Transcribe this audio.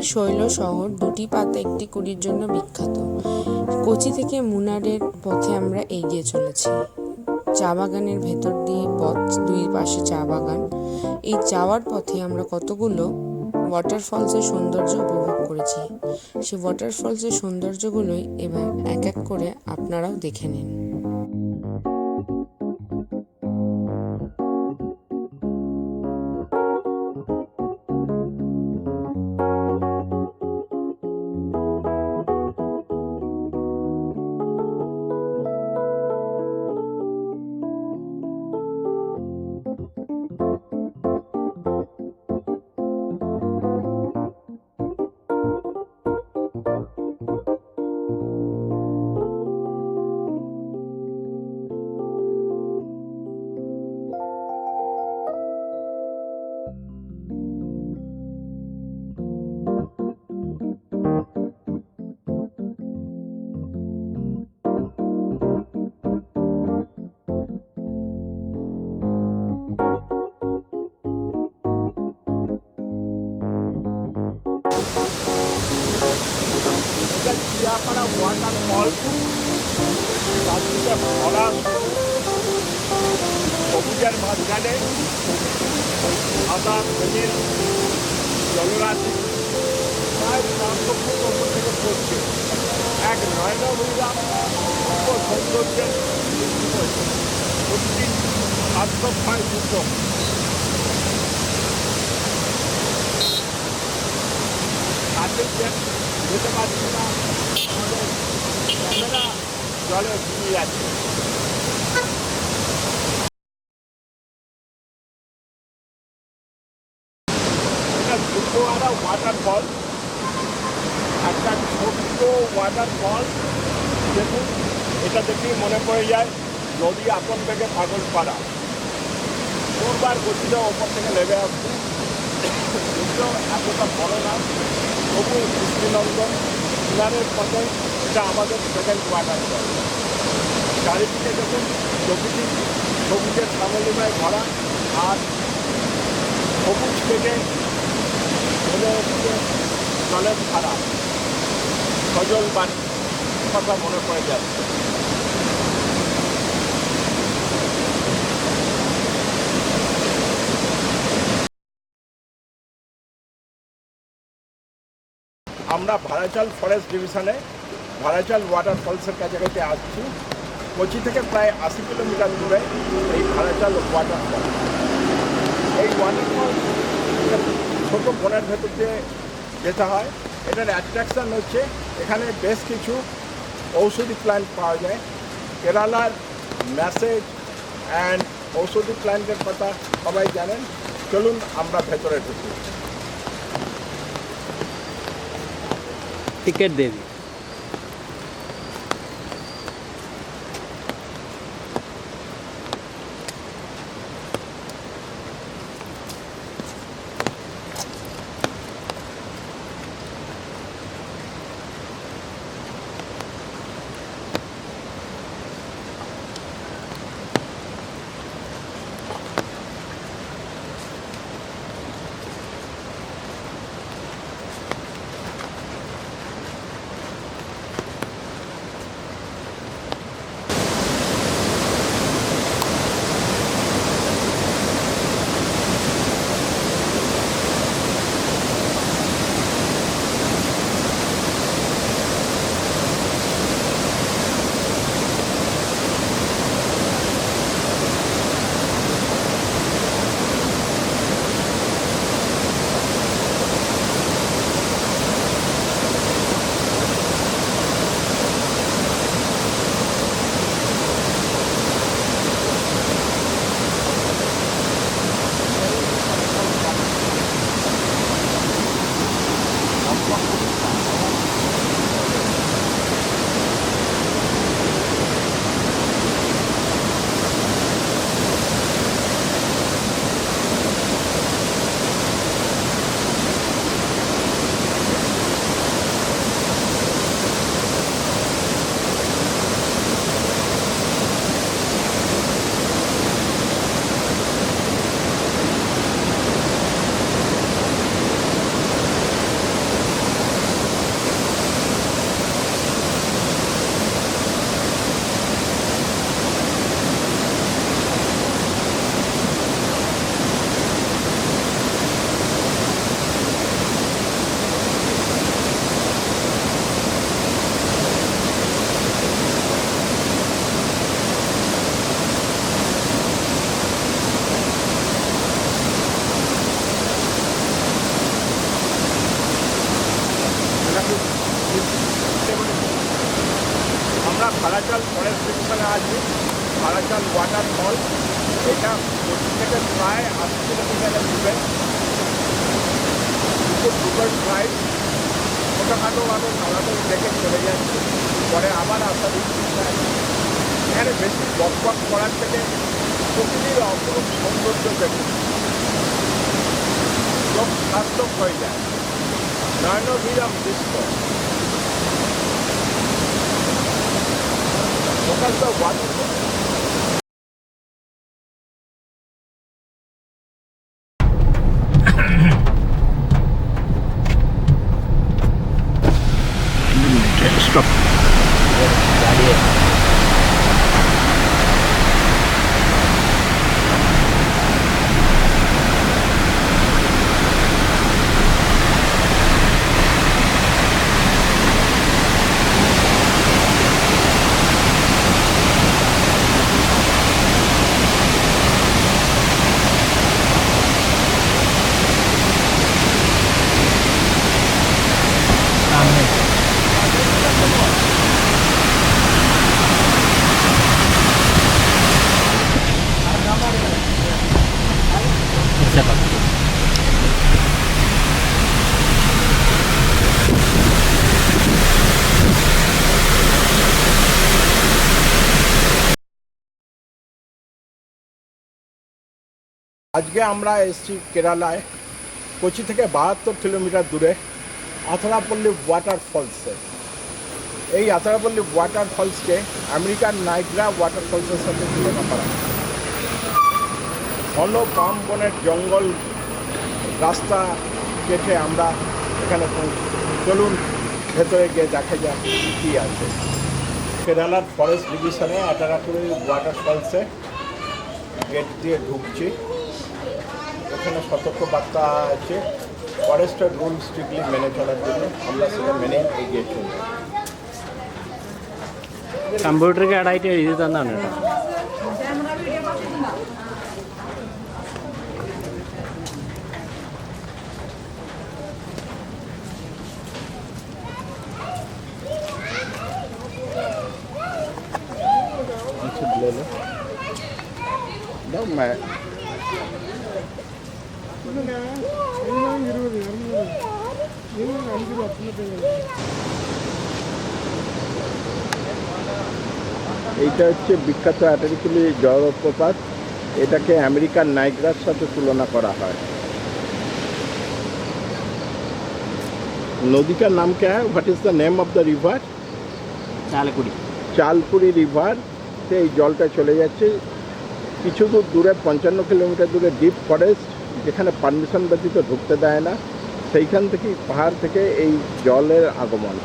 শৈল শহর দুটি পাতা একটি কুড়ির জন্য বিখ্যাত। কোচি থেকে মুনারের পথে আমরা এগিয়ে চলেছি। চা বাগানের ভেতর দিয়ে পথ, দুই পাশে চা বাগান। এই যাওয়ার পথে আমরা কতগুলো ওয়াটারফলসের সৌন্দর্য উপভোগ করেছি। সেই ওয়াটারফলসের সৌন্দর্যগুলোই এবার এক এক করে আপনারাও দেখে নিন। ওয়াটারফল চারদিকে ভরা সবুজের মাঝখানে সাদা জমির জলরাশি প্রায় 500 ফুট ওপর থেকে পড়ছে। এক নয়নময়ীরা সৌন্দর্যের সত্যি আত্মক্ষয় যুক্ত। কাছে যেতে পারছি না, আমাদের ক্যামেরা জলে ডুবে যাচ্ছে। এটা দুটোয়ারা ওয়াটারফল, একটা ছোট্ট ওয়াটারফল। দেখুন, এটা দেখেই মনে পড়ে যায় নদী আপন থেকে পাগল পাড়া। পূর্বার গতিতে ওপর থেকে নেমে আসছে, কিন্তু এতটা বড় না, তবু দৃষ্টিনন্দন। কিনারের পথে এটা আমাদের সেকেন্ড ওয়াটারফল। চারিদিকে দেখুন প্রকৃতি সবুজের সামলিমায় ভরা, আর সবুজ থেকে মনে হচ্ছে জলের ধারা, সজল বাড়ি কথা মনে পড়ে যাচ্ছে। আমরা ভাড়াচাল ফরেস্ট ডিভিশনে ভাড়াচাল ওয়াটারফলসের কাছাকাছি আসছি। কোচি থেকে প্রায় 80 কিলোমিটার দূরে এই ভাড়াচাল ওয়াটারফল। এই ওয়াটারফল ছোট বনের ভেতর দিয়ে যেতে হয়। এটার অ্যাট্রাকশান হচ্ছে এখানে বেশ কিছু ঔষধি প্ল্যান্ট পাওয়া যায়। কেরালার ম্যাসেজ অ্যান্ড ঔষধি প্ল্যান্টের কথা সবাই জানেন। চলুন আমরা ভেতরে ঢুকি। टिकट दे दी। ওয়াটারফল। এটা কোচি থেকে প্রায় 80 কিলোমিটার দূরে। দুপুর প্রায় ছোটোখাটোভাবে নালাতে দেখে চলে যাচ্ছে, পরে আবার আসার ইচ্ছা আছে। এখানে বেশি বকবক করার থেকে প্রকৃতির অপরূপ সৌন্দর্য দেখুন, চোখ সার্থক হয়ে যায়, নয়নবিরাম দৃশ্য। Look at the waterfall. Stop. আজকে আমরা এসেছি কেরালায়, কোচি থেকে 72 কিলোমিটার দূরে আথারাপল্লী ওয়াটারফলসে। এই আথারাপল্লী ওয়াটারফলসকে আমেরিকার নাইগ্রা ওয়াটারফলসের সাথে তুলনা করা হয়। ঘন পাম বনের জঙ্গল রাস্তা কেটে আমরা এখানে পৌঁছি। চলুন ভেতরে গিয়ে দেখা যাক কী আছে। কেরালার ফরেস্ট ডিভিশনে আথারাপল্লী ওয়াটারফলসে গেট দিয়ে ঢুকছি। এখানে সতর্কবার্তা আছে, ফরেস্টের রুল স্ট্রিক্টলি মেনে চলার জন্য। আমরা সেটা মেনে এগিয়ে চলি। കമ്പ്യൂട്ടർ കേടായിട്ട് എഴുതി തന്നാണ് കേട്ടോ. এইটা হচ্ছে বিখ্যাত আথারাপল্লী জলপ্রপাত। এটাকে আমেরিকার নাইগ্রার সাথে তুলনা করা হয়। नदी का नाम क्या है? What is the name of the river? Chalakudy. Chalakudy river তে এই জলটা চলে যাচ্ছে। কিছু দূর দূরে 55 কিলোমিটার দূরে ডিপ ফরেস্ট, যেখানে পারমিশন ব্যতীত ঢুকতে দেয় না, সেইখান থেকেই পাহাড় থেকে এই জলের আগমন।